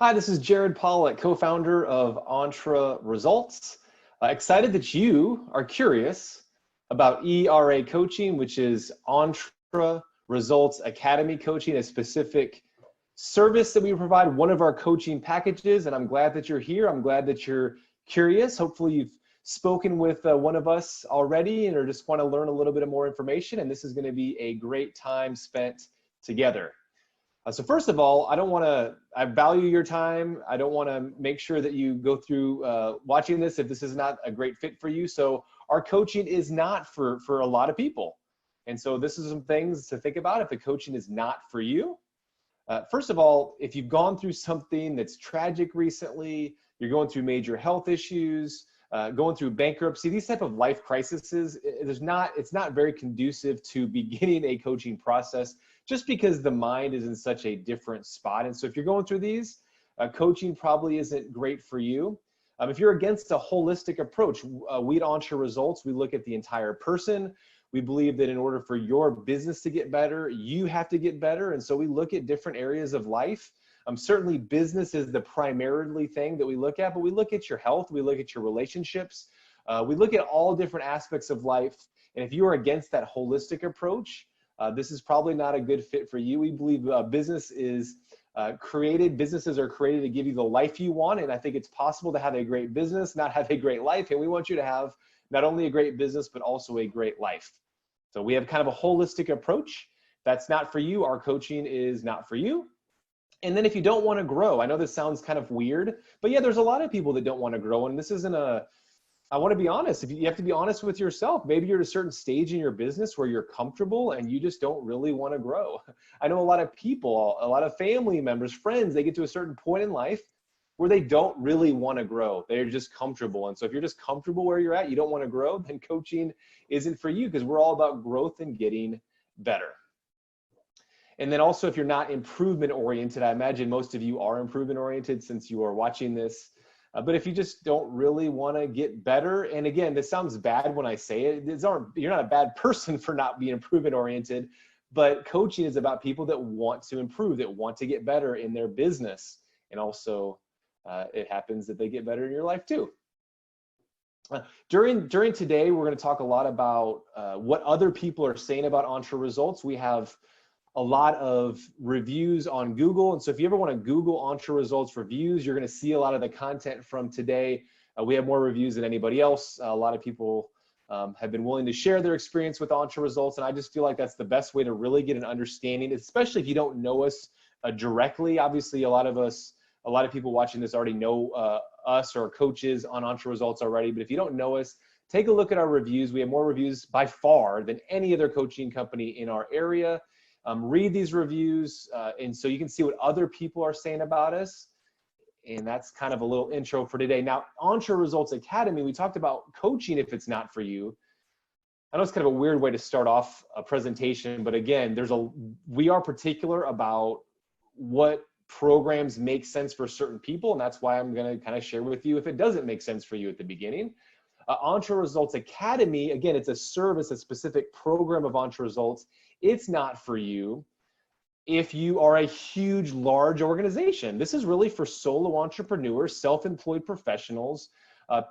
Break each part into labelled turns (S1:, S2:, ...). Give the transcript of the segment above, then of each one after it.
S1: Hi, this is Jared Pollock, co-founder of Entre Results. Excited that you are curious about ERA coaching, which is Entre Results Academy coaching, a specific service that we provide, one of our coaching packages. And I'm glad that you're here. I'm glad that you're curious. Hopefully you've spoken with one of us already and or just want to learn a little bit more information. And this is going to be a great time spent together. So first of all, I value your time. I don't want to make sure that you go through watching this if this is not a great fit for you. So our coaching is not for a lot of people. And so this is some things to think about if the coaching is not for you. First of all, if you've gone through something that's tragic recently, you're going through major health issues, going through bankruptcy, these type of life crises, it's not very conducive to beginning a coaching process just because the mind is in such a different spot. And so if you're going through these, coaching probably isn't great for you. If you're against a holistic approach, we at Entre Results, we look at the entire person. We believe that in order for your business to get better, you have to get better. And so we look at different areas of life. Certainly business is the primarily thing that we look at, but we look at your health, we look at your relationships, we look at all different aspects of life. And if you are against that holistic approach, this is probably not a good fit for you. We believe businesses are created to give you the life you want. And I think it's possible to have a great business, not have a great life. And we want you to have not only a great business, but also a great life. So we have kind of a holistic approach. That's not for you. Our coaching is not for you. And then if you don't want to grow, I know this sounds kind of weird, but yeah, there's a lot of people that don't want to grow. And this isn't I want to be honest. If you have to be honest with yourself, maybe you're at a certain stage in your business where you're comfortable and you just don't really want to grow. I know a lot of people, a lot of family members, friends, they get to a certain point in life where they don't really want to grow. They're just comfortable. And so if you're just comfortable where you're at, you don't want to grow, then coaching isn't for you because we're all about growth and getting better. And then also if you're not improvement oriented, I imagine most of you are improvement oriented since you are watching this. But if you just don't really want to get better, and again, this sounds bad when I say it, you're not a bad person for not being improvement oriented, but coaching is about people that want to improve, that want to get better in their business. And also it happens that they get better in your life too. During today, we're going to talk a lot about what other people are saying about Entre Results. We have a lot of reviews on Google. And so if you ever want to Google Entre Results reviews, you're going to see a lot of the content from today. We have more reviews than anybody else. A lot of people have been willing to share their experience with Entre Results. And I just feel like that's the best way to really get an understanding, especially if you don't know us directly. Obviously, a lot of people watching this already know us or coaches on Entre Results already. But if you don't know us, take a look at our reviews. We have more reviews by far than any other coaching company in our area. Read these reviews, and so you can see what other people are saying about us. And that's kind of a little intro for today. Now, Entre Results Academy, we talked about coaching if it's not for you. I know it's kind of a weird way to start off a presentation, but again, we are particular about what programs make sense for certain people, and that's why I'm going to kind of share with you if it doesn't make sense for you at the beginning. Entre Results Academy, again, it's a service, a specific program of Entre Results. It's not for you if you are a huge, large organization. This is really for solo entrepreneurs, self-employed professionals.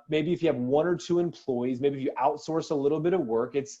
S1: Maybe if you have 1 or 2 employees, maybe if you outsource a little bit of work, it's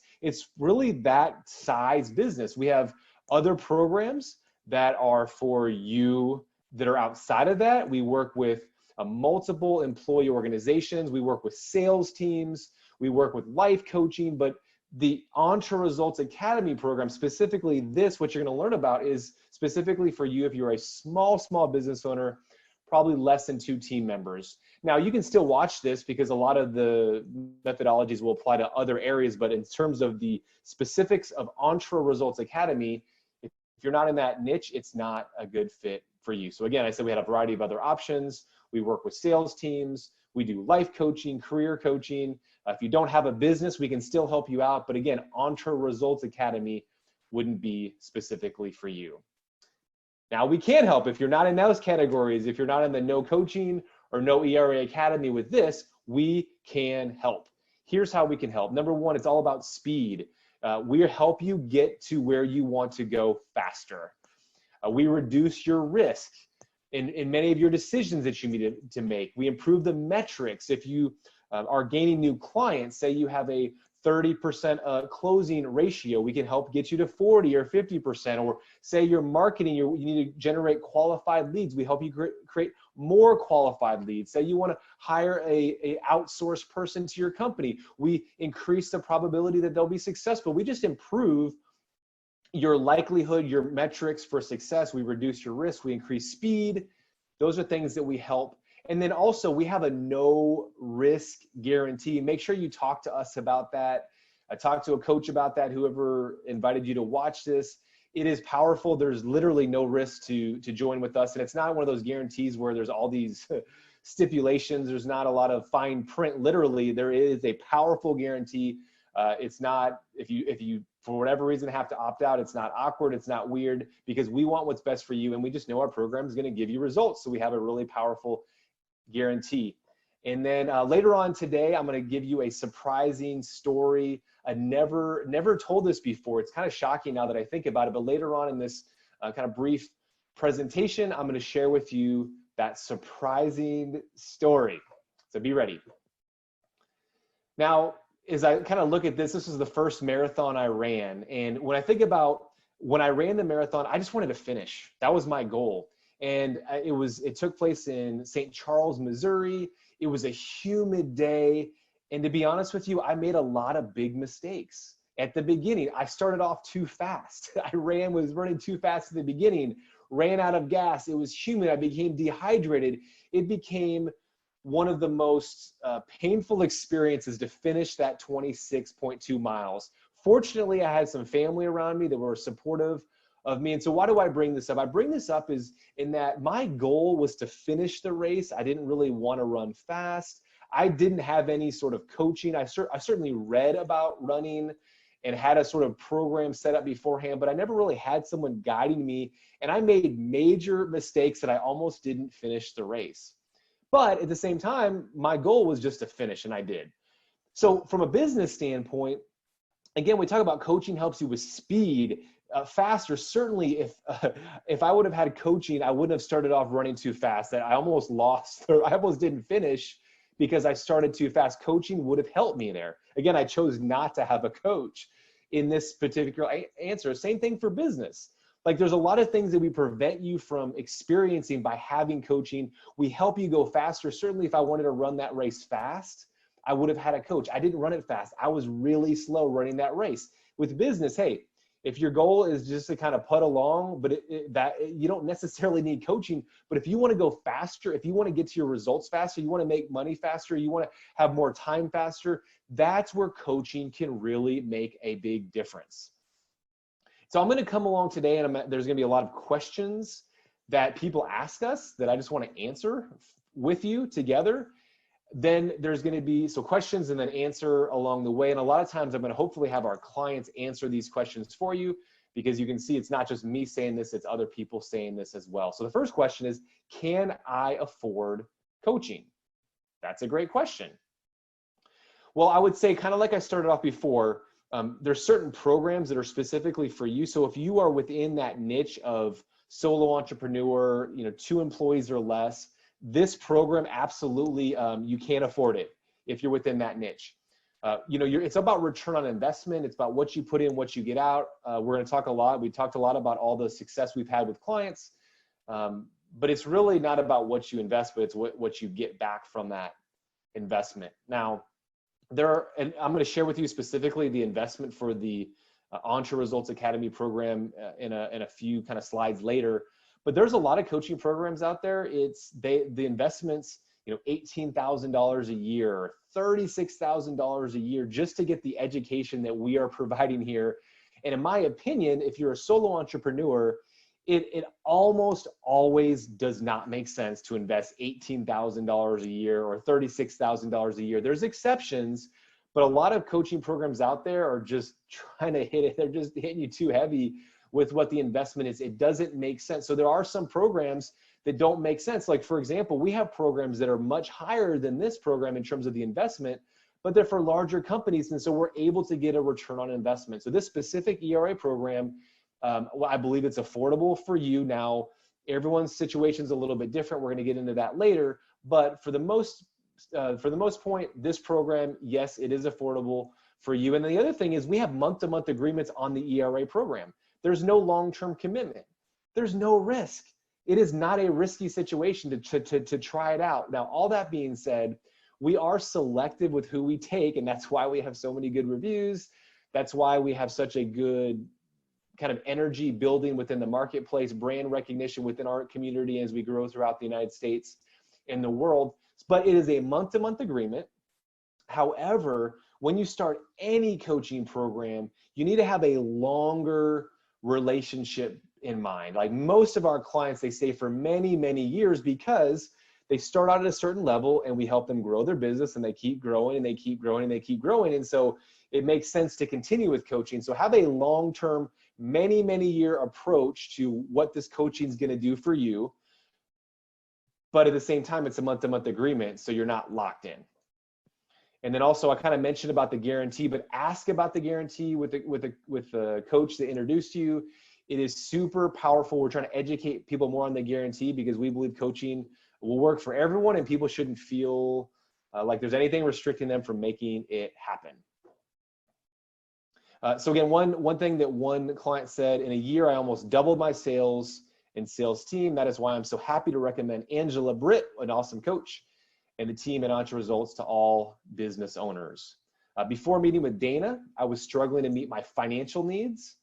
S1: really that size business. We have other programs that are for you that are outside of that. We work with multiple employee organizations. We work with sales teams. We work with life coaching, but the Entre Results Academy program, specifically what you're going to learn about is specifically for you if you're a small business owner, probably less than 2 team members. Now, you can still watch this because a lot of the methodologies will apply to other areas, but in terms of the specifics of Entre Results Academy, if you're not in that niche, it's not a good fit for you. So again, I said we had a variety of other options. We work with sales teams. We do life coaching, career coaching. If you don't have a business, we can still help you out. But again, Entre Results Academy wouldn't be specifically for you. Now, we can help if you're not in those categories. If you're not in the no coaching or no ERA Academy with this, we can help. Here's how we can help. Number 1, it's all about speed. We help you get to where you want to go faster. We reduce your risk. in many of your decisions that you need to make. We improve the metrics. If you are gaining new clients, say you have a 30% closing ratio, we can help get you to 40 or 50%. Or say you're marketing, you need to generate qualified leads. We help you create more qualified leads. Say you want to hire a outsourced person to your company. We increase the probability that they'll be successful. We just improve your likelihood, your metrics for success. We reduce your risk. We increase speed. Those are things that we help. And then also we have a no risk guarantee. Make sure you talk to us about that. I talked to a coach about that, whoever invited you to watch this. It is powerful. There's literally no risk to join with us. And it's not one of those guarantees where there's all these stipulations. There's not a lot of fine print. Literally, there is a powerful guarantee. It's not, if you for whatever reason have to opt out, it's not awkward, it's not weird, because we want what's best for you, and we just know our program is going to give you results. So we have a really powerful guarantee. And then later on today, I'm going to give you a surprising story. I never told this before. It's kind of shocking now that I think about it, but later on in this kind of brief presentation, I'm going to share with you that surprising story. So be ready. Now, as I kind of look at this is the first marathon I ran. And when I think about when I ran the marathon, I just wanted to finish. That was my goal. And it took place in St. Charles, Missouri. It was a humid day. And to be honest with you, I made a lot of big mistakes. At the beginning, I started off too fast. Was running too fast at the beginning, ran out of gas. It was humid. I became dehydrated. It became one of the most painful experiences to finish that 26.2 miles. Fortunately, I had some family around me that were supportive of me. And so why do I bring this up? I bring this up is in that my goal was to finish the race. I didn't really want to run fast. I didn't have any sort of coaching. I certainly read about running and had a sort of program set up beforehand, but I never really had someone guiding me. And I made major mistakes that I almost didn't finish the race. But at the same time, my goal was just to finish, and I did. So from a business standpoint, again, we talk about coaching helps you with speed, faster. Certainly, if I would have had coaching, I wouldn't have started off running too fast. That I almost lost, or I almost didn't finish because I started too fast. Coaching would have helped me there. Again, I chose not to have a coach in this particular answer. Same thing for business. Like there's a lot of things that we prevent you from experiencing by having coaching. We help you go faster. Certainly if I wanted to run that race fast, I would have had a coach. I didn't run it fast. I was really slow running that race. With business, hey, if your goal is just to kind of putt along, but you don't necessarily need coaching. But if you want to go faster, if you want to get to your results faster, you want to make money faster, you want to have more time faster, that's where coaching can really make a big difference. So I'm going to come along today, and there's going to be a lot of questions that people ask us that I just want to answer with you together. Then there's going to be questions and then answer along the way. And a lot of times I'm going to hopefully have our clients answer these questions for you, because you can see it's not just me saying this, it's other people saying this as well. So the first question is, can I afford coaching? That's a great question. Well, I would say, kind of like I started off before, there's certain programs that are specifically for you. So if you are within that niche of solo entrepreneur, 2 employees or less, this program absolutely, you can't afford it if you're within that niche. It's about return on investment. It's about what you put in, what you get out. We're going to talk a lot. We talked a lot about all the success we've had with clients, but it's really not about what you invest, but it's what you get back from that investment. Now, and I'm going to share with you specifically the investment for the Entre Results Academy program in a few kind of slides later. But there's a lot of coaching programs out there. The investments, $18,000 a year, $36,000 a year just to get the education that we are providing here. And in my opinion, if you're a solo entrepreneur, it almost always does not make sense to invest $18,000 a year or $36,000 a year. There's exceptions, but a lot of coaching programs out there are just trying to hit it. They're just hitting you too heavy with what the investment is. It doesn't make sense. So there are some programs that don't make sense. Like, for example, we have programs that are much higher than this program in terms of the investment, but they're for larger companies. And so we're able to get a return on investment. So this specific ERA program, I believe it's affordable for you. Now, Everyone's situation is a little bit different. We're going to get into that later. But for the most point, this program, yes, it is affordable for you. And the other thing is we have month-to-month agreements on the ERA program. There's no long-term commitment. There's no risk. It is not a risky situation to try it out. Now, all that being said, we are selective with who we take, and that's why we have so many good reviews. That's why we have such a good kind of energy building within the marketplace, brand recognition within our community as we grow throughout the United States and the world. But it is a month-to-month agreement. However, when you start any coaching program, you need to have a longer relationship in mind. Like most of our clients, they stay for many, many years because they start out at a certain level and we help them grow their business, and they keep growing and they keep growing and they keep growing. And so it makes sense to continue with coaching. So have a long-term, many, many year approach to what this coaching is going to do for you. But at the same time, it's a month-to-month agreement, so you're not locked in. And then also, I kind of mentioned about the guarantee, but ask about the guarantee with the coach that introduced you. It is super powerful. We're trying to educate people more on the guarantee because we believe coaching will work for everyone, and people shouldn't feel like there's anything restricting them from making it happen. So again, one thing that one client said, in a year, I almost doubled my sales and sales team. That is why I'm so happy to recommend Angela Britt, an awesome coach, and the team at Entre Results to all business owners. Before meeting with Dana, I was struggling to meet my financial needs,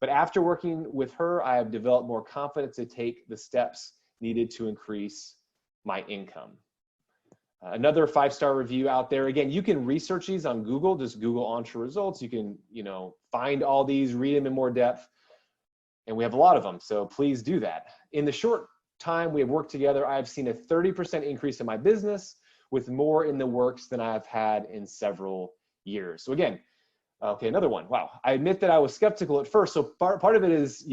S1: but after working with her, I have developed more confidence to take the steps needed to increase my income. Another 5-star review out there. Again, you can research these on Google. Just Google Entre Results. You can, find all these, read them in more depth. And we have a lot of them, so please do that. In the short time we have worked together, I have seen a 30% increase in my business, with more in the works than I have had in several years. So again, okay, another one. Wow. I admit that I was skeptical at first. So part of it is,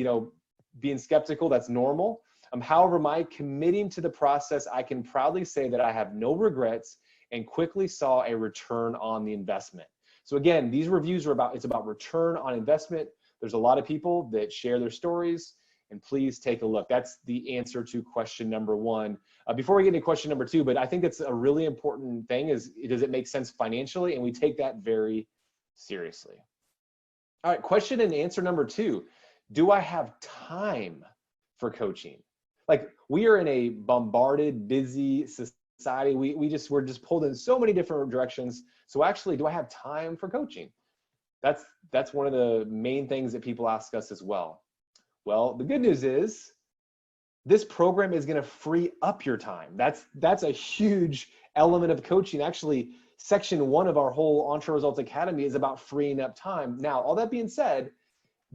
S1: being skeptical. That's normal. However, by committing to the process, I can proudly say that I have no regrets and quickly saw a return on the investment. So again, these reviews are it's about return on investment. There's a lot of people that share their stories, and please take a look. That's the answer to question number 1. Before we get into question number 2, but I think it's a really important thing is, does it make sense financially? And we take that very seriously. All right, question and answer number 2. Do I have time for coaching? Like, we are in a bombarded, busy society. We're just pulled in so many different directions. So actually, do I have time for coaching? That's one of the main things that people ask us as well. Well, the good news is this program is going to free up your time. That's a huge element of coaching. Actually, section 1 of our whole Entre Results Academy is about freeing up time. Now, all that being said,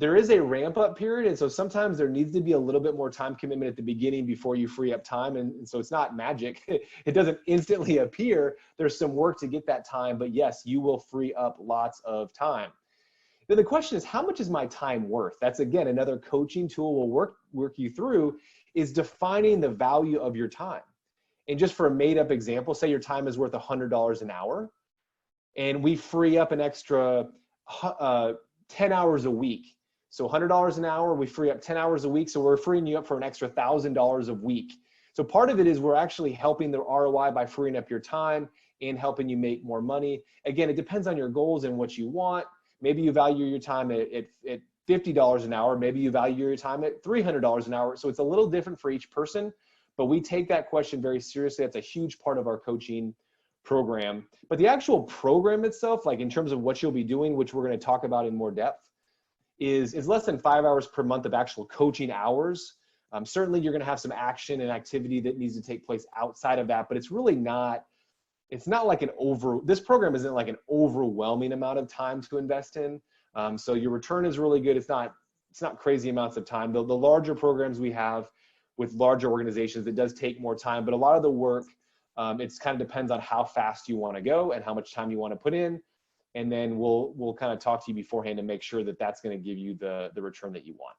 S1: there is a ramp up period. And so sometimes there needs to be a little bit more time commitment at the beginning before you free up time. And so it's not magic. It doesn't instantly appear. There's some work to get that time, but yes, you will free up lots of time. Then the question is, how much is my time worth? That's, again, another coaching tool will work you through, is defining the value of your time. And just for a made up example, say your time is worth $100 an hour, and we free up an extra 10 hours a week. So $100 an hour, we free up 10 hours a week. So we're freeing you up for an extra $1,000 a week. So part of it is we're actually helping the ROI by freeing up your time and helping you make more money. Again, it depends on your goals and what you want. Maybe you value your time at $50 an hour. Maybe you value your time at $300 an hour. So it's a little different for each person, but we take that question very seriously. That's a huge part of our coaching program. But the actual program itself, like in terms of what you'll be doing, which we're going to talk about in more depth, is less than 5 hours per month of actual coaching hours. Certainly you're going to have some action and activity that needs to take place outside of that, but it's really not, it's not like this program isn't like an overwhelming amount of time to invest in. So your return is really good. It's not crazy amounts of time. The larger programs we have with larger organizations, it does take more time, but a lot of the work, it's kind of depends on how fast you want to go and how much time you want to put in. And then we'll kind of talk to you beforehand and make sure that that's going to give you the return that you want.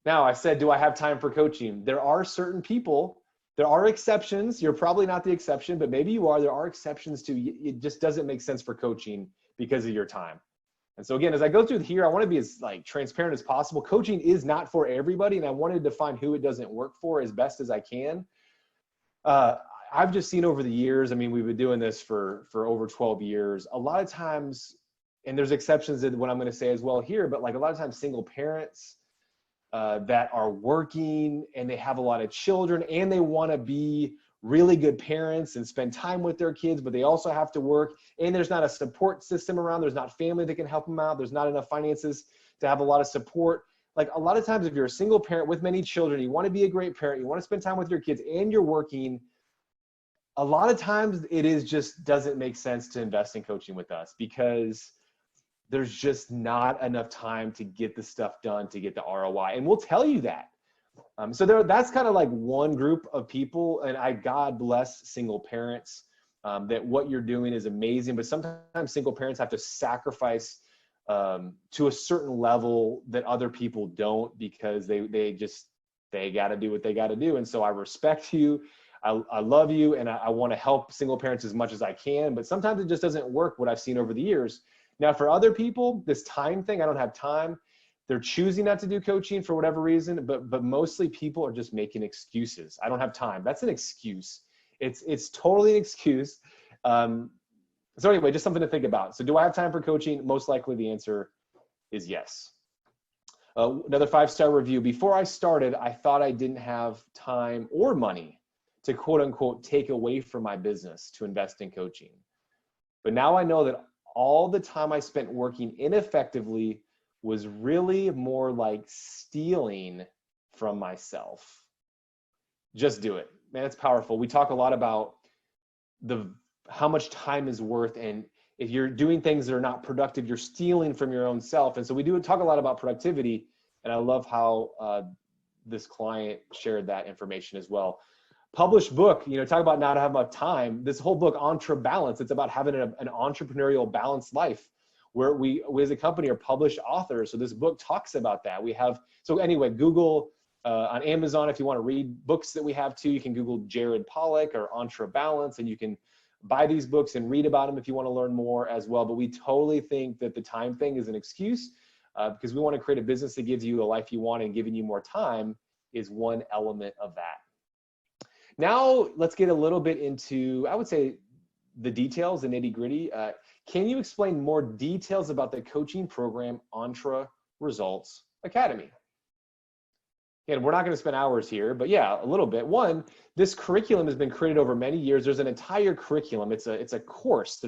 S1: Now, I said, do I have time for coaching? There are certain people, there are exceptions. You're probably not the exception, but maybe you are. There are exceptions to it just doesn't make sense for coaching because of your time. And so again, as I go through here, I want to be as like transparent as possible. Coaching is not for everybody, and I wanted to find who it doesn't work for as best as I can. I've just seen over the years, I mean, we've been doing this for over 12 years. A lot of times, and there's exceptions to what I'm going to say as well here, but like a lot of times single parents that are working and they have a lot of children and they want to be really good parents and spend time with their kids, but they also have to work, and there's not a support system around. There's not family that can help them out. There's not enough finances to have a lot of support. Like a lot of times if you're a single parent with many children, you want to be a great parent, you want to spend time with your kids and you're working, a lot of times it is just doesn't make sense to invest in coaching with us because there's just not enough time to get the stuff done to get the ROI. And we'll tell you that. So that's kind of like one group of people, and God bless single parents, that what you're doing is amazing, but sometimes single parents have to sacrifice to a certain level that other people don't because they got to do what they got to do. And so I respect you. I love you, and I want to help single parents as much as I can, but sometimes it just doesn't work, what I've seen over the years. Now, for other people, this time thing, I don't have time. They're choosing not to do coaching for whatever reason, but mostly people are just making excuses. I don't have time. That's an excuse. It's totally an excuse. So anyway, just something to think about. So do I have time for coaching? Most likely the answer is yes. Another 5-star review. Before I started, I thought I didn't have time or money to quote unquote take away from my business to invest in coaching. But now I know that all the time I spent working ineffectively was really more like stealing from myself. Just do it. Man, it's powerful. We talk a lot about how much time is worth, and if you're doing things that are not productive, you're stealing from your own self. And so we do talk a lot about productivity, and I love how this client shared that information as well. Published book, talk about not having enough time. This whole book, Entre Balance, it's about having an entrepreneurial balanced life, where we as a company are published authors. So this book talks about that. So anyway, Google on Amazon, if you want to read books that we have too, you can Google Jared Pollock or Entre Balance, and you can buy these books and read about them if you want to learn more as well. But we totally think that the time thing is an excuse because we want to create a business that gives you a life you want, and giving you more time is one element of that. Now let's get a little bit into, I would say, the details, the nitty gritty. Can you explain more details about the coaching program, Entre Results Academy? Again, we're not going to spend hours here, but yeah, a little bit. One, this curriculum has been created over many years. There's an entire curriculum. It's a course.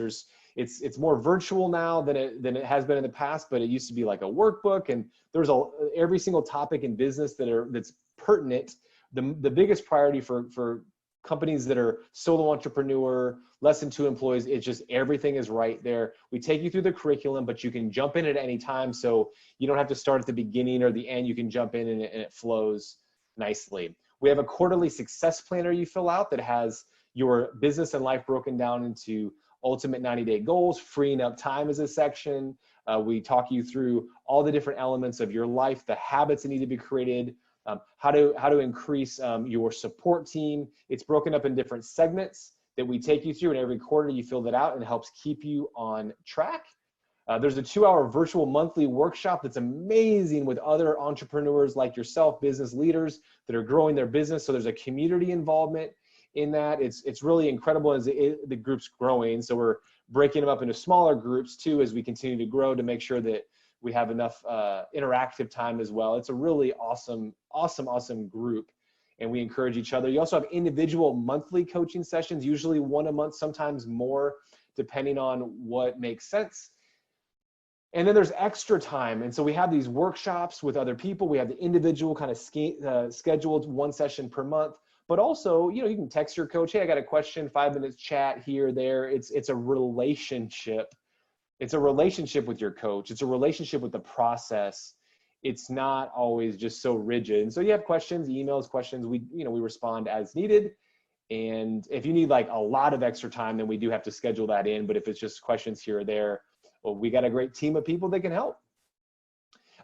S1: It's more virtual now than it has been in the past, but it used to be like a workbook, and there's every single topic in business that's pertinent. The biggest priority for companies that are solo entrepreneur, less than 2 employees, it's just everything is right there. We take you through the curriculum, but you can jump in at any time. So you don't have to start at the beginning or the end. You can jump in and it flows nicely. We have a quarterly success planner you fill out that has your business and life broken down into ultimate 90-day goals. Freeing up time is a section. We talk you through all the different elements of your life, the habits that need to be created, how to increase your support team. It's broken up in different segments that we take you through, and every quarter you fill that out, and it helps keep you on track. There's a 2-hour virtual monthly workshop that's amazing with other entrepreneurs like yourself, business leaders that are growing their business. So there's a community involvement in that. It's really incredible as the group's growing. So we're breaking them up into smaller groups too as we continue to grow, to make sure that we have enough interactive time as well. It's a really awesome group, and we encourage each other. You also have individual monthly coaching sessions, usually 1 a month, sometimes more, depending on what makes sense. And then there's extra time. And so we have these workshops with other people. We have the individual kind of scheduled 1 session per month, but also, you can text your coach, hey, I got a question, 5 minutes chat here, there. It's a relationship. It's a relationship with your coach. It's a relationship with the process. It's not always just so rigid. And so you have questions, emails, questions, we respond as needed. And if you need like a lot of extra time, then we do have to schedule that in. But if it's just questions here or there, well, we got a great team of people that can help.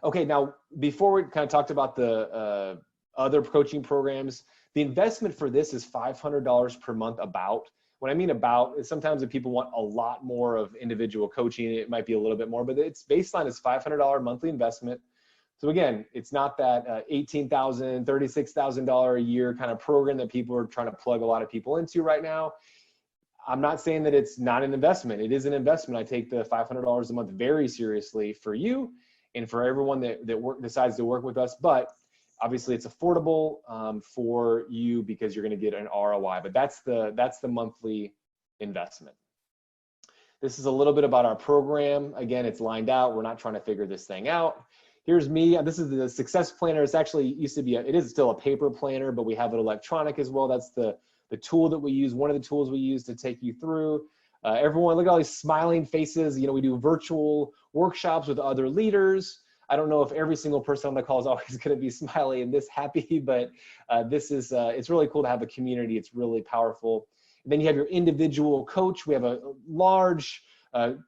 S1: Okay, now before we kind of talked about the other coaching programs, the investment for this is $500 per month about. What I mean about is sometimes if people want a lot more of individual coaching, it might be a little bit more, but its baseline is $500 monthly investment. So again, it's not that $18,000, $36,000 a year kind of program that people are trying to plug a lot of people into right now. I'm not saying that it's not an investment. It is an investment. I take the $500 a month very seriously for you and for everyone that decides to work with us. But obviously, it's affordable for you because you're going to get an ROI. But that's the monthly investment. This is a little bit about our program. Again, it's lined out. We're not trying to figure this thing out. Here's me. This is the success planner. It's actually used to be, it is still a paper planner, but we have it electronic as well. That's the tool that we use, one of the tools we use to take you through. Everyone, look at all these smiling faces. You know, we do virtual workshops with other leaders. I don't know if every single person on the call is always going to be smiley and this happy, but this is, it's really cool to have a community. It's really powerful. And then you have your individual coach. We have a large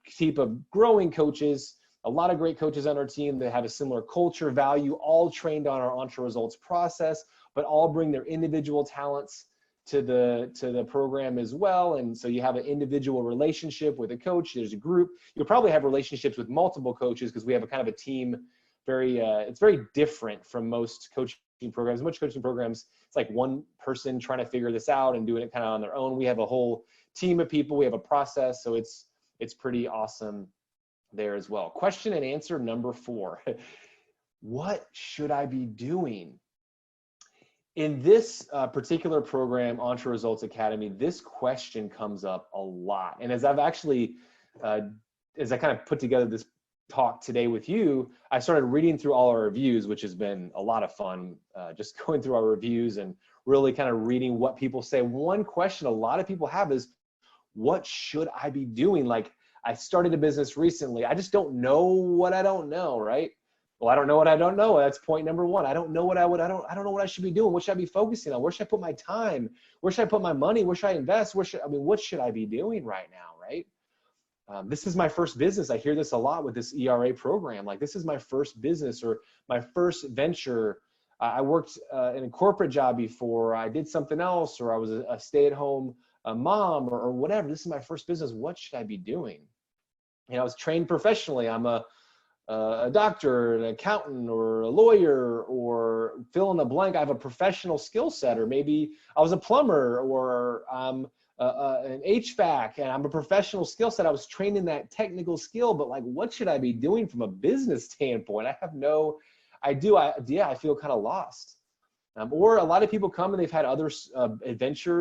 S1: team of growing coaches, a lot of great coaches on our team that have a similar culture, value, all trained on our Entre Results process, but all bring their individual talents to the program as well. And so you have an individual relationship with a coach. There's a group. You'll probably have relationships with multiple coaches because we have a kind of a team. It's very different from most coaching programs. Most coaching programs, it's like one person trying to figure this out and doing it kind of on their own. We have a whole team of people. We have a process. So it's pretty awesome there as well. Question and answer number 4. What should I be doing? In this particular program, Entre Results Academy, this question comes up a lot. And as I've actually, as I kind of put together this talk today with you, I started reading through all our reviews, which has been a lot of fun, just going through our reviews and really kind of reading what people say. One question a lot of people have is, what should I be doing? Like, I started a business recently. I just don't know what I don't know, right? Well, I don't know what I don't know. That's point number 1. I don't know what I don't know what I should be doing. What should I be focusing on? Where should I put my time? Where should I put my money? Where should I invest? What should I be doing right now, right? This is my first business. I hear this a lot with this ERA program. Like, this is my first business or my first venture. I worked in a corporate job before. I did something else, or I was a stay-at-home mom or whatever. This is my first business. What should I be doing? You know, I was trained professionally. I'm a doctor, an accountant, or a lawyer, or fill in the blank. I have a professional skill set, or maybe I was a plumber, or I'm an HVAC, and I'm a professional skill set. I was trained in that technical skill, but like, what should I be doing from a business standpoint? I have no idea. I feel kind of lost. Or a lot of people come and they've had other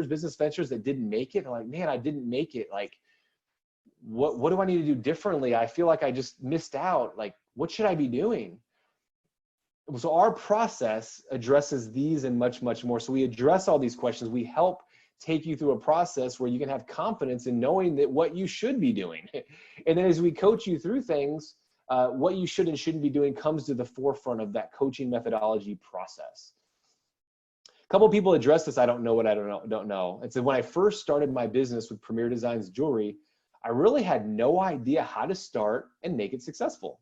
S1: business ventures that didn't make it. They're like, man, I didn't make it. Like, what do I need to do differently? I feel like I just missed out. Like, what should I be doing? So our process addresses these and much, much more. So we address all these questions. We help take you through a process where you can have confidence in knowing that what you should be doing. And then as we coach you through things, what you should and shouldn't be doing comes to the forefront of that coaching methodology process. A couple of people address this. I don't know what I don't know. And so when I first started my business with Premier Designs Jewelry, I really had no idea how to start and make it successful.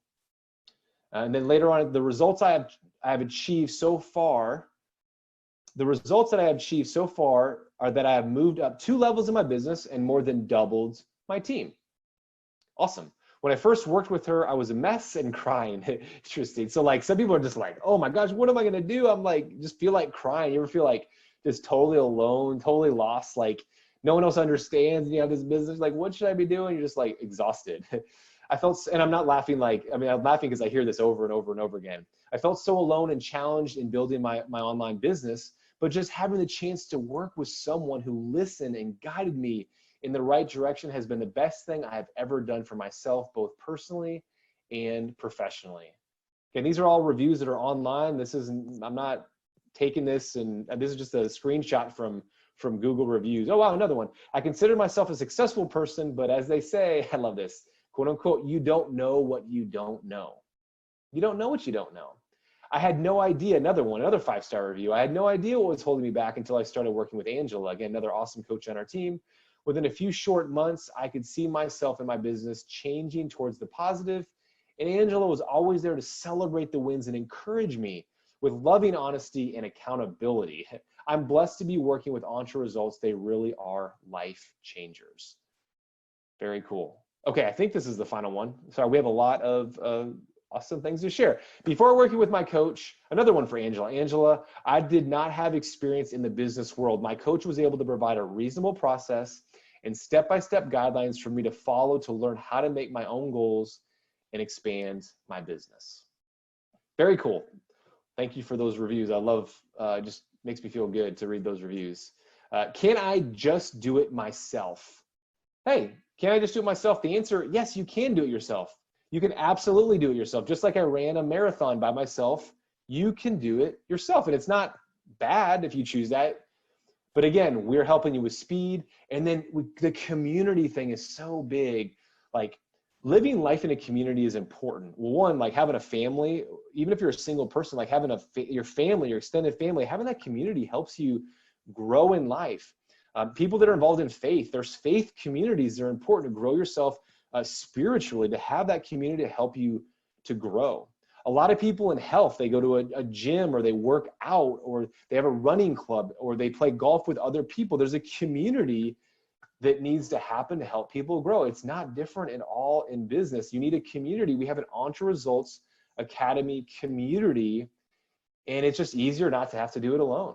S1: And then later on, the results I have achieved so far, are that I have moved up 2 levels in my business and more than doubled my team. Awesome. When I first worked with her, I was a mess and crying. Interesting. So like, some people are just like, oh my gosh, what am I going to do? I'm like, just feel like crying. You ever feel like just totally alone, totally lost? Like, no one else understands, you have this business, like, what should I be doing? You're just like exhausted. I felt, and I'm not laughing I'm laughing because I hear this over and over and over again. I felt so alone and challenged in building my online business, but just having the chance to work with someone who listened and guided me in the right direction has been the best thing I have ever done for myself, both personally and professionally. Okay, these are all reviews that are online. I'm not taking this, and this is just a screenshot from Google reviews. Oh, wow, another one. I consider myself a successful person, but as they say, I love this, quote unquote, you don't know what you don't know. You don't know what you don't know. I had no idea, another 5-star review. I had no idea what was holding me back until I started working with Angela, again, another awesome coach on our team. Within a few short months, I could see myself and my business changing towards the positive, and Angela was always there to celebrate the wins and encourage me with loving honesty and accountability. I'm blessed to be working with Entre Results. They really are life changers. Very cool. Okay, I think this is the final one. Sorry, we have a lot of awesome things to share. Before working with my coach, another one for Angela. Angela, I did not have experience in the business world. My coach was able to provide a reasonable process and step-by-step guidelines for me to follow to learn how to make my own goals and expand my business. Very cool. Thank you for those reviews. I love, just makes me feel good to read those reviews. Can I just do it myself? Hey, can I just do it myself? The answer, yes, you can do it yourself. You can absolutely do it yourself. Just like I ran a marathon by myself, you can do it yourself. And it's not bad if you choose that. But again, we're helping you with speed. And then the community thing is so big. Like living life in a community is important. Well, one, like having a family, even if you're a single person, like having your family, your extended family, having that community helps you grow in life. People that are involved in faith, there's faith communities that are important to grow yourself spiritually, to have that community to help you to grow. A lot of people in health, they go to a gym or they work out or they have a running club or they play golf with other people. There's a community that needs to happen to help people grow. It's not different at all in business. You need a community. We have an Entre Results Academy community, and it's just easier not to have to do it alone.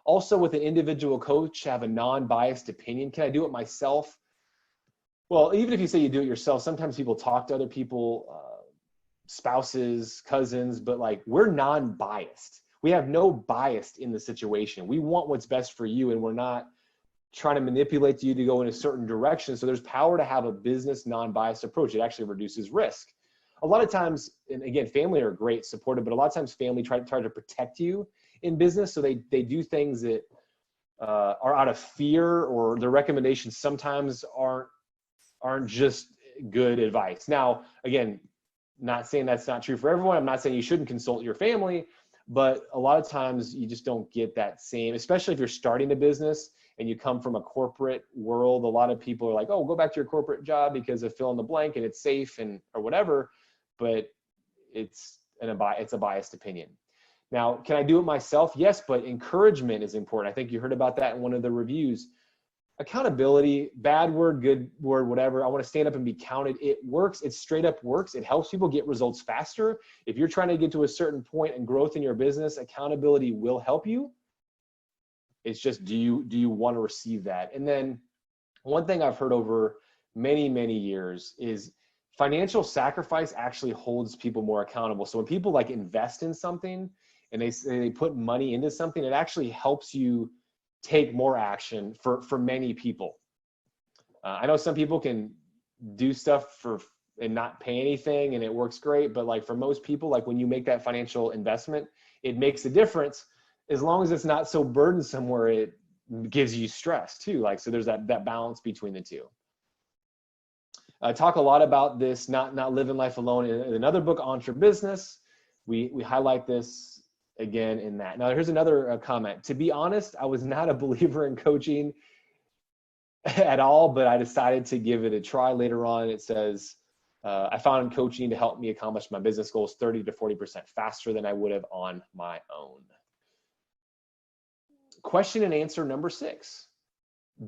S1: Also, with an individual coach, have a non-biased opinion. Can I do it myself? Well, even if you say you do it yourself, sometimes people talk to other people, spouses, cousins, but like we're non-biased. We have no bias in the situation. We want what's best for you, and we're not trying to manipulate you to go in a certain direction. So there's power to have a business non-biased approach. It actually reduces risk. A lot of times, and again, family are great, supportive, but a lot of times family try to protect you in business. So they do things that are out of fear, or their recommendations sometimes aren't just good advice. Now, again, not saying that's not true for everyone. I'm not saying you shouldn't consult your family, but a lot of times you just don't get that same, especially if you're starting a business and you come from a corporate world. A lot of people are like, oh, go back to your corporate job because of fill in the blank and it's safe and or whatever, but it's a biased opinion. Now, can I do it myself? Yes, but encouragement is important. I think you heard about that in one of the reviews. Accountability, bad word, good word, whatever. I want to stand up and be counted. It works. It straight up works. It helps people get results faster. If you're trying to get to a certain point in growth in your business, accountability will help you. It's just, do you want to receive that? And then one thing I've heard over many, many years is financial sacrifice actually holds people more accountable. So when people like invest in something and they put money into something, it actually helps you take more action for many people. I know some people can do stuff and not pay anything and it works great, but like for most people, like when you make that financial investment, it makes a difference as long as it's not so burdensome where it gives you stress too. Like, so there's that balance between the two. I talk a lot about this, not living life alone in another book, Entre Business. We highlight this again in that. Now, here's another comment. To be honest, I was not a believer in coaching at all, but I decided to give it a try. Later on, it says, I found coaching to help me accomplish my business goals 30 to 40% faster than I would have on my own. Question and answer number 6.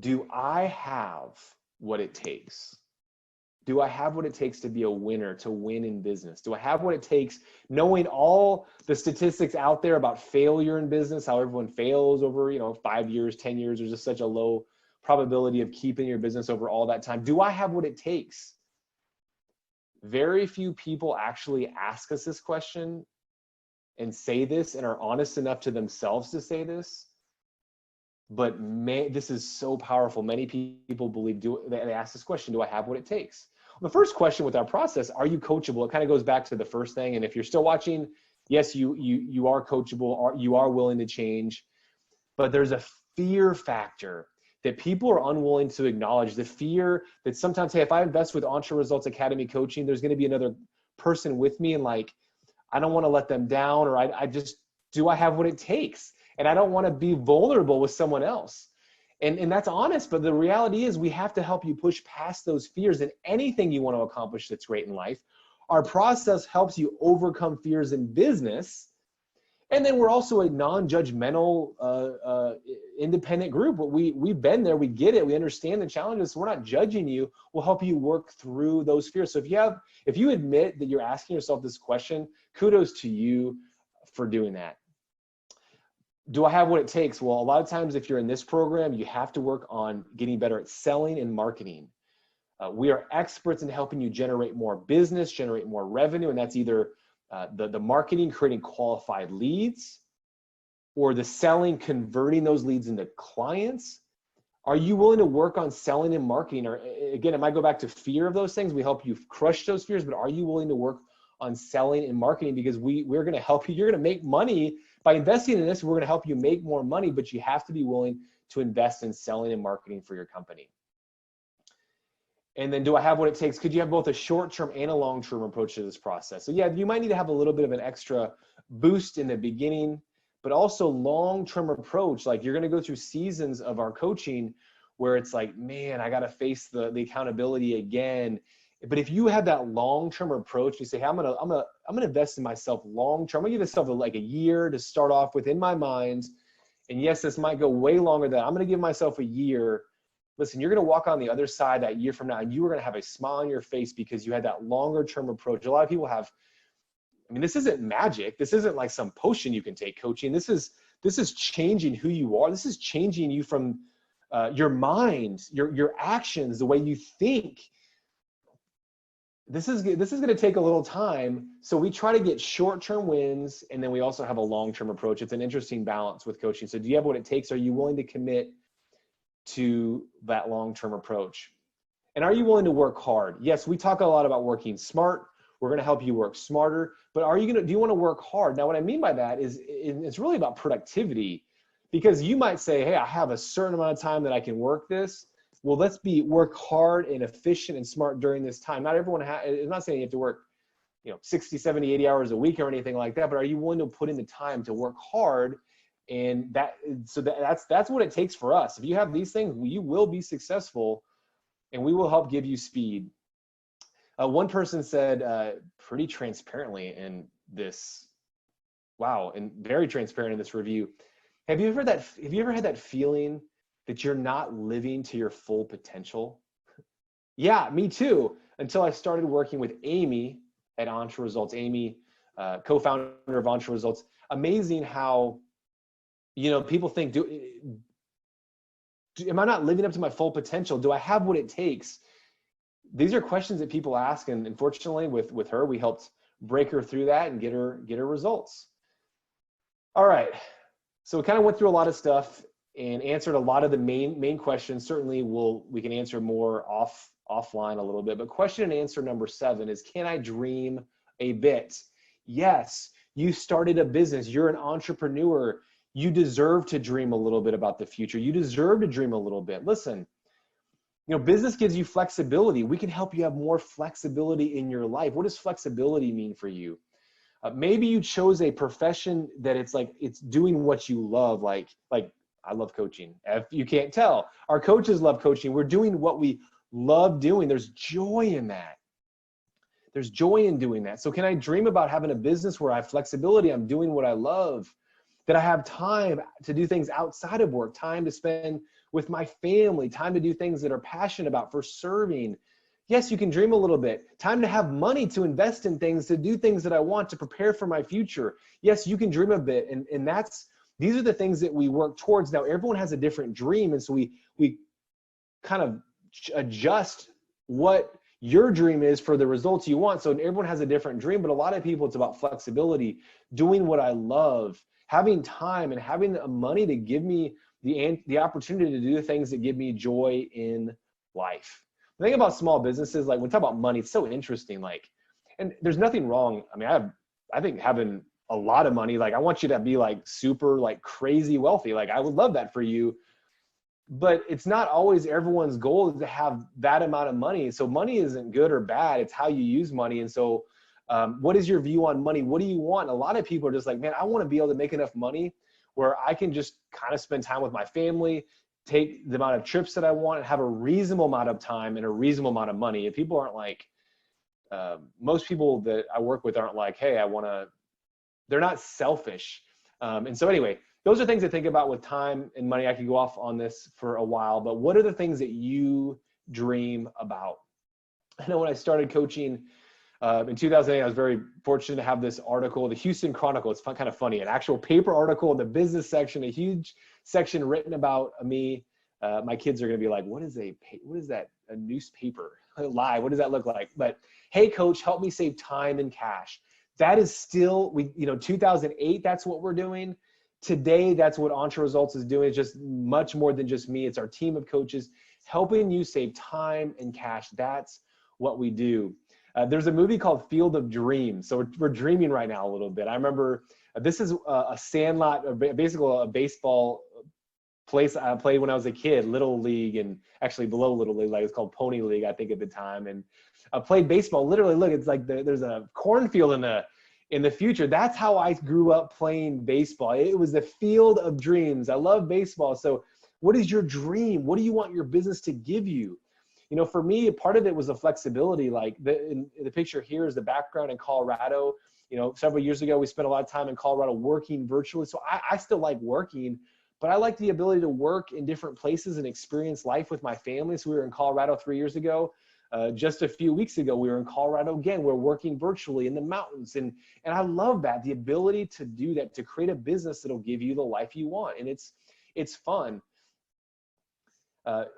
S1: Do I have what it takes? Do I have what it takes to be a winner, to win in business? Do I have what it takes, knowing all the statistics out there about failure in business, how everyone fails over, 5 years, 10 years, there's just such a low probability of keeping your business over all that time. Do I have what it takes? Very few people actually ask us this question and say this and are honest enough to themselves to say this. But this is so powerful. Many people believe, they ask this question, do I have what it takes? The first question with our process, are you coachable? It kind of goes back to the first thing. And if you're still watching, yes, you are coachable, you are willing to change, but there's a fear factor that people are unwilling to acknowledge. The fear that sometimes, hey, if I invest with Entre Results Academy coaching, there's going to be another person with me, and like, I don't want to let them down, or do I have what it takes? And I don't want to be vulnerable with someone else. And that's honest, but the reality is we have to help you push past those fears in anything you want to accomplish that's great in life. Our process helps you overcome fears in business, And then we're also a non-judgmental, independent group. We've been there, we get it, we understand the challenges. So we're not judging you. We'll help you work through those fears. So if you admit that you're asking yourself this question, kudos to you for doing that. Do I have what it takes? Well, a lot of times if you're in this program, you have to work on getting better at selling and marketing. We are experts in helping you generate more business, generate more revenue, and that's either the marketing, creating qualified leads, or the selling, converting those leads into clients. Are you willing to work on selling and marketing? Or again, it might go back to fear of those things. We help you crush those fears, but are you willing to work on selling and marketing? Because we're going to help you. You're going to make money by investing in this. We're going to help you make more money, but you have to be willing to invest in selling and marketing for your company. And then, do I have what it takes? Could you have both a short-term and a long-term approach to this process? So yeah, you might need to have a little bit of an extra boost in the beginning, but also long-term approach. Like, you're going to go through seasons of our coaching where it's like, man, I got to face the accountability again. But if you have that long-term approach, you say, hey, I'm gonna invest in myself long-term. I'm gonna give myself like a year to start off with in my mind. And yes, this might go way longer than that. I'm gonna give myself a year. Listen, you're going to walk on the other side that year from now, and you are going to have a smile on your face because you had that longer term approach. A lot of people have, I mean, this isn't magic. This isn't like some potion you can take coaching. This is changing who you are. This is changing you from your mind, your actions, the way you think. This is going to take a little time. So we try to get short-term wins, and then we also have a long-term approach. It's an interesting balance with coaching. So do you have what it takes? Are you willing to commit to that long-term approach? And are you willing to work hard? Yes, we talk a lot about working smart. We're going to help you work smarter, but do you want to work hard? Now, what I mean by that is it's really about productivity, because you might say, hey, I have a certain amount of time that I can work this. Well, let's work hard and efficient and smart during this time. Not everyone I'm not saying you have to work, 60, 70, 80 hours a week or anything like that, but are you willing to put in the time to work hard? And that's what it takes for us. If you have these things, you will be successful, and we will help give you speed. One person said pretty transparently in this, and very transparent in this review, have you ever had that feeling that you're not living to your full potential? Yeah, me too, until I started working with Amy at Entre Results. Amy, co-founder of Entre Results. Amazing how people think, am I not living up to my full potential? Do I have what it takes? These are questions that people ask, and unfortunately with her, we helped break her through that and get her results. All right, so we kind of went through a lot of stuff and answered a lot of the main questions. Certainly we can answer more offline a little bit, but question and answer number 7 is, can I dream a bit? Yes, you started a business, you're an entrepreneur. You deserve to dream a little bit about the future. You deserve to dream a little bit. Listen, business gives you flexibility. We can help you have more flexibility in your life. What does flexibility mean for you? Maybe you chose a profession that it's doing what you love. Like I love coaching. If you can't tell, our coaches love coaching. We're doing what we love doing. There's joy in that. There's joy in doing that. So can I dream about having a business where I have flexibility? I'm doing what I love. That I have time to do things outside of work, time to spend with my family, time to do things that are passionate about, for serving. Yes, you can dream a little bit. Time to have money to invest in things, to do things that I want, to prepare for my future. Yes, you can dream a bit. And these are the things that we work towards. Now, everyone has a different dream. And so we kind of adjust what your dream is for the results you want. So everyone has a different dream, but a lot of people, it's about flexibility, doing what I love, having time, and having the money to give me the opportunity to do the things that give me joy in life. The thing about small businesses, like when we talk about money, it's so interesting. And there's nothing wrong. I mean, I think having a lot of money, I want you to be super crazy wealthy. I would love that for you, but it's not always everyone's goal is to have that amount of money. So money isn't good or bad. It's how you use money. And so what is your view on money? What do you want? A lot of people are just like, man, I want to be able to make enough money where I can just kind of spend time with my family, take the amount of trips that I want, and have a reasonable amount of time and a reasonable amount of money. If people aren't most people that I work with aren't like, hey, they're not selfish. And so anyway, those are things to think about with time and money. I could go off on this for a while, but what are the things that you dream about? I know when I started coaching in 2008, I was very fortunate to have this article, the Houston Chronicle. It's kind of funny, an actual paper article in the business section, a huge section written about me. My kids are going to be like, what is that? A newspaper? Live? What does that look like? But hey, coach, help me save time and cash. That is still, 2008, that's what we're doing. Today, that's what Entre Results is doing. It's just much more than just me. It's our team of coaches helping you save time and cash. That's what we do. There's a movie called Field of Dreams. So we're dreaming right now a little bit. I remember this is a sandlot, basically a baseball place I played when I was a kid, Little League, and actually below Little League, like it's called Pony League, I think at the time. And I played baseball. Literally, look, it's like there's a cornfield in the future. That's how I grew up playing baseball. It was the field of dreams. I love baseball. So what is your dream? What do you want your business to give you? For me, part of it was the flexibility. Like in the picture here is the background in Colorado. Several years ago, we spent a lot of time in Colorado working virtually. So I still like working, but I like the ability to work in different places and experience life with my family. So we were in Colorado 3 years ago. Just a few weeks ago, we were in Colorado again. We're working virtually in the mountains. And I love that, the ability to do that, to create a business that'll give you the life you want. And it's fun.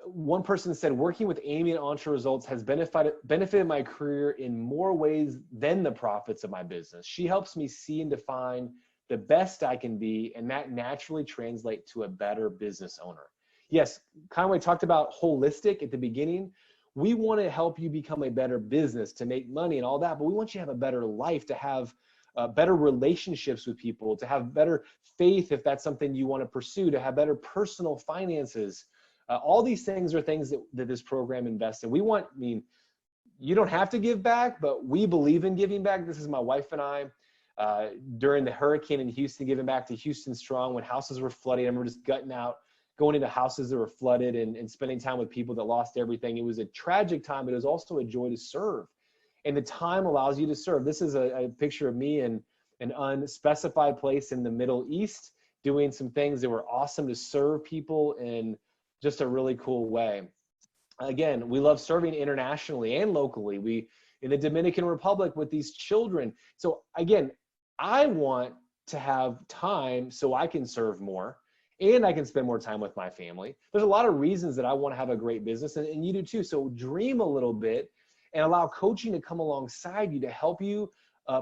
S1: One person said, working with Amy and Entre Results has benefited my career in more ways than the profits of my business. She helps me see and define the best I can be, and that naturally translates to a better business owner. Yes, Conway talked about holistic at the beginning. We want to help you become a better business, to make money and all that, but we want you to have a better life, to have better relationships with people, to have better faith if that's something you want to pursue, to have better personal finances. All these things are things that this program invests in. You don't have to give back, but we believe in giving back. This is my wife and I. During the hurricane in Houston, giving back to Houston Strong when houses were flooding. I remember just gutting out, going into houses that were flooded and spending time with people that lost everything. It was a tragic time, but it was also a joy to serve. And the time allows you to serve. This is a picture of me in an unspecified place in the Middle East, doing some things that were awesome to serve people in just a really cool way. Again, we love serving internationally and locally. In the Dominican Republic with these children. So again, I want to have time so I can serve more and I can spend more time with my family. There's a lot of reasons that I want to have a great business, and you do too. So dream a little bit and allow coaching to come alongside you to help you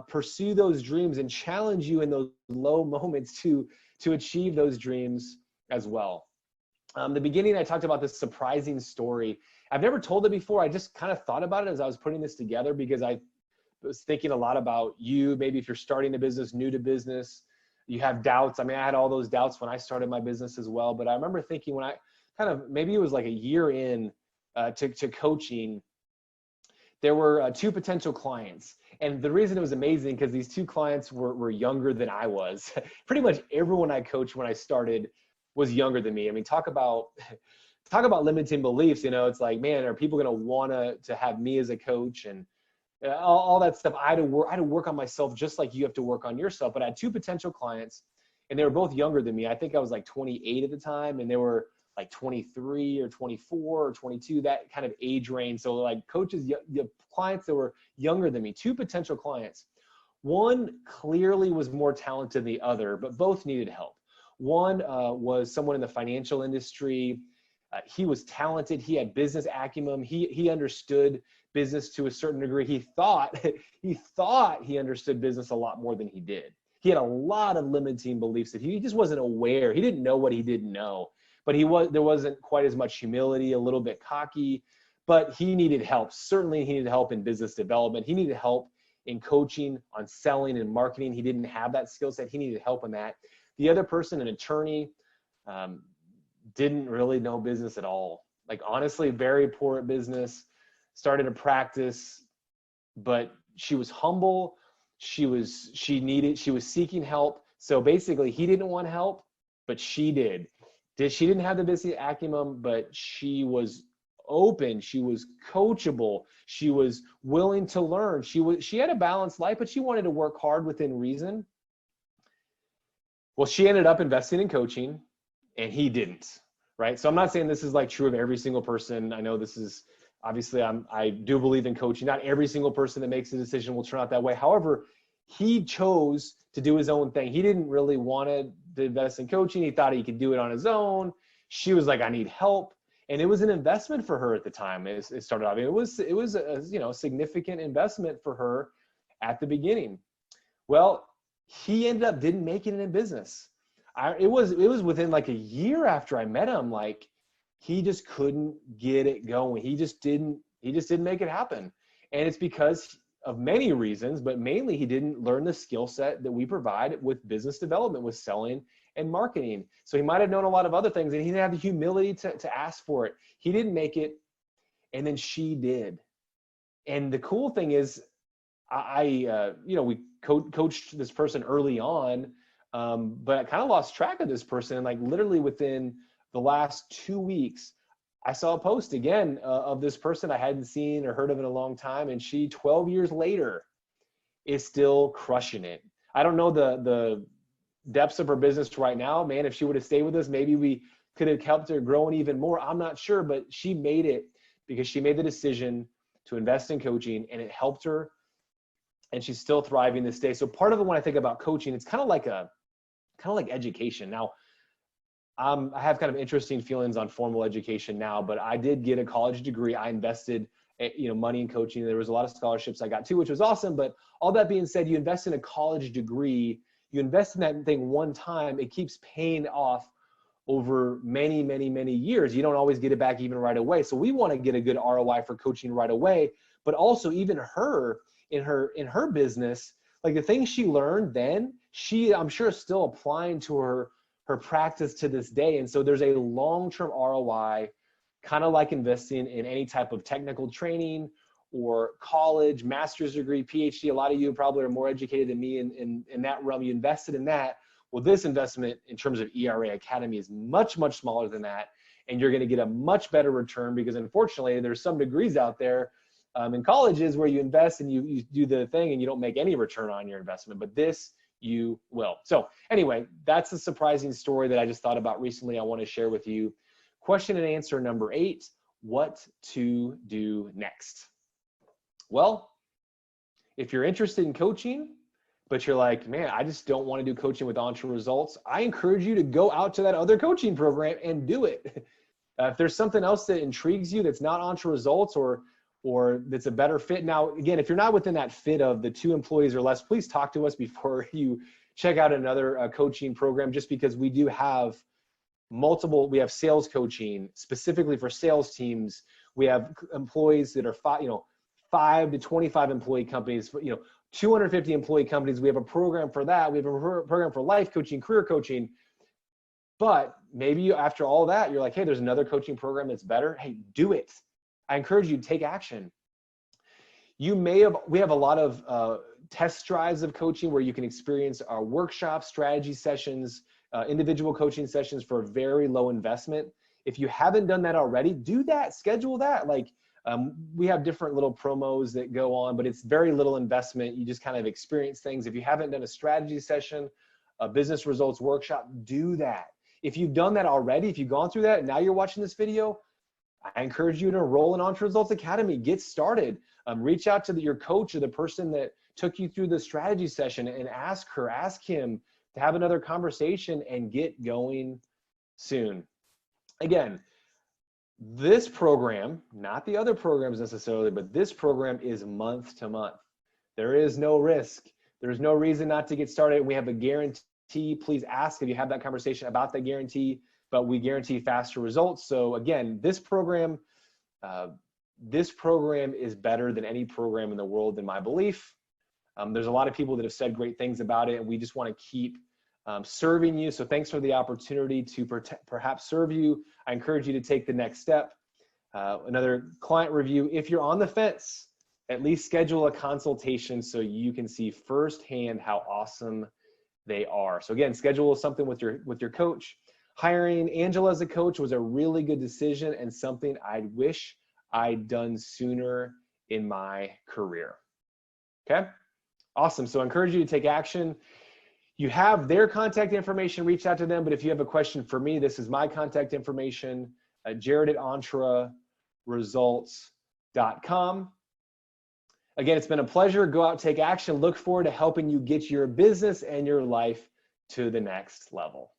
S1: pursue those dreams and challenge you in those low moments to achieve those dreams as well. The beginning, I talked about this surprising story. I've never told it before. I just kind of thought about it as I was putting this together because I was thinking a lot about you. Maybe if you're starting a business, new to business, you have doubts. I mean, I had all those doubts when I started my business as well. But I remember thinking when maybe it was like a year in to coaching, there were 2 potential clients. And the reason it was amazing because these 2 clients were younger than I was. Pretty much everyone I coached when I started was younger than me. I mean, talk about limiting beliefs. It's like, man, are people going to want to have me as a coach and all that stuff? I had to work on myself just like you have to work on yourself. But I had 2 potential clients, and they were both younger than me. I think I was like 28 at the time, and they were like 23 or 24 or 22, that kind of age range. So like coaches, clients that were younger than me, 2 potential clients. One clearly was more talented than the other, but both needed help. One was someone in the financial industry. He was talented. He had business acumen. He understood business to a certain degree. He thought he understood business a lot more than he did. He had a lot of limiting beliefs that he just wasn't aware. He didn't know what he didn't know, but there wasn't quite as much humility, a little bit cocky, but he needed help. Certainly he needed help in business development. He needed help in coaching, on selling and marketing. He didn't have that skill set. He needed help in that. The other person, an attorney, didn't really know business at all. Like honestly, very poor at business, started a practice, but she was humble. She was seeking help. So basically he didn't want help, but she did. She didn't have the business acumen, but she was open. She was coachable. She was willing to learn. She had a balanced life, but she wanted to work hard within reason. Well, she ended up investing in coaching and he didn't, right? So I'm not saying this is like true of every single person. I know this is obviously I do believe in coaching. Not every single person that makes a decision will turn out that way. However, he chose to do his own thing. He didn't really want to invest in coaching. He thought he could do it on his own. She was like, I need help. And it was an investment for her at the time. It started off. It was a significant investment for her at the beginning. Well, he ended up didn't make it in business. It was within like a year after I met him. Like he just couldn't get it going. He just didn't make it happen. And it's because of many reasons, but mainly he didn't learn the skill set that we provide with business development, with selling and marketing. So he might have known a lot of other things and he didn't have the humility to ask for it. He didn't make it, and then she did. And the cool thing is, we coached this person early on, but I kind of lost track of this person. And like literally within the last 2 weeks, I saw a post again of this person I hadn't seen or heard of in a long time. And she, 12 years later, is still crushing it. I don't know the depths of her business right now, man. If she would have stayed with us, maybe we could have helped her growing even more. I'm not sure, but she made it because she made the decision to invest in coaching and it helped her. And she's still thriving this day. So part of it, when I think about coaching, it's kind of like education. Now, I have kind of interesting feelings on formal education now, but I did get a college degree. I invested, money in coaching. There was a lot of scholarships I got too, which was awesome. But all that being said, you invest in a college degree, you invest in that thing one time, it keeps paying off over many, many, many years. You don't always get it back even right away. So we want to get a good ROI for coaching right away, but also even her, in her business, like the things she learned then, I'm sure is still applying to her practice to this day. And so there's a long-term ROI, kind of like investing in any type of technical training or college, master's degree, PhD. A lot of you probably are more educated than me in that realm. You invested in that. Well, this investment in terms of ERA Academy is much, much smaller than that. And you're going to get a much better return because unfortunately there's some degrees out there in colleges where you invest and you do the thing and you don't make any return on your investment, but this you will. So anyway, that's a surprising story that I just thought about recently. I want to share with you. Question and answer number 8, what to do next? Well, if you're interested in coaching, but you're like, man, I just don't want to do coaching with Entre Results, I encourage you to go out to that other coaching program and do it. If there's something else that intrigues you that's not Entre Results or that's a better fit. Now, again, if you're not within that fit of the 2 employees or less, please talk to us before you check out another coaching program, just because we do have we have sales coaching specifically for sales teams. We have employees that are 5 to 25 employee companies, 250 employee companies. We have a program for that. We have a program for life coaching, career coaching. But maybe after all that, you're like, hey, there's another coaching program that's better. Hey, do it. I encourage you to take action. We have a lot of test drives of coaching where you can experience our workshops, strategy sessions, individual coaching sessions for very low investment. If you haven't done that already, do that, schedule that. We have different little promos that go on, but it's very little investment. You just kind of experience things. If you haven't done a strategy session, a business results workshop, do that. If you've done that already, if you've gone through that and now you're watching this video, I encourage you to enroll in Entre Results Academy. Get started. Reach out to your coach or the person that took you through the strategy session and ask him to have another conversation and get going soon. Again, this program, not the other programs necessarily, but this program is month to month. There is no risk. There's no reason not to get started. We have a guarantee. Please ask if you have that conversation about that guarantee, but we guarantee faster results. So again, this program is better than any program in the world in my belief. There's a lot of people that have said great things about it, and we just want to keep serving you. So thanks for the opportunity to perhaps serve you. I encourage you to take the next step. Another client review. If you're on the fence, at least schedule a consultation so you can see firsthand how awesome they are. So again, schedule something with your coach. Hiring Angela as a coach was a really good decision and something I wish I'd done sooner in my career. Okay, awesome. So I encourage you to take action. You have their contact information, reach out to them. But if you have a question for me, this is my contact information, jared@entraresults.com. Again, it's been a pleasure. Go out, take action. Look forward to helping you get your business and your life to the next level.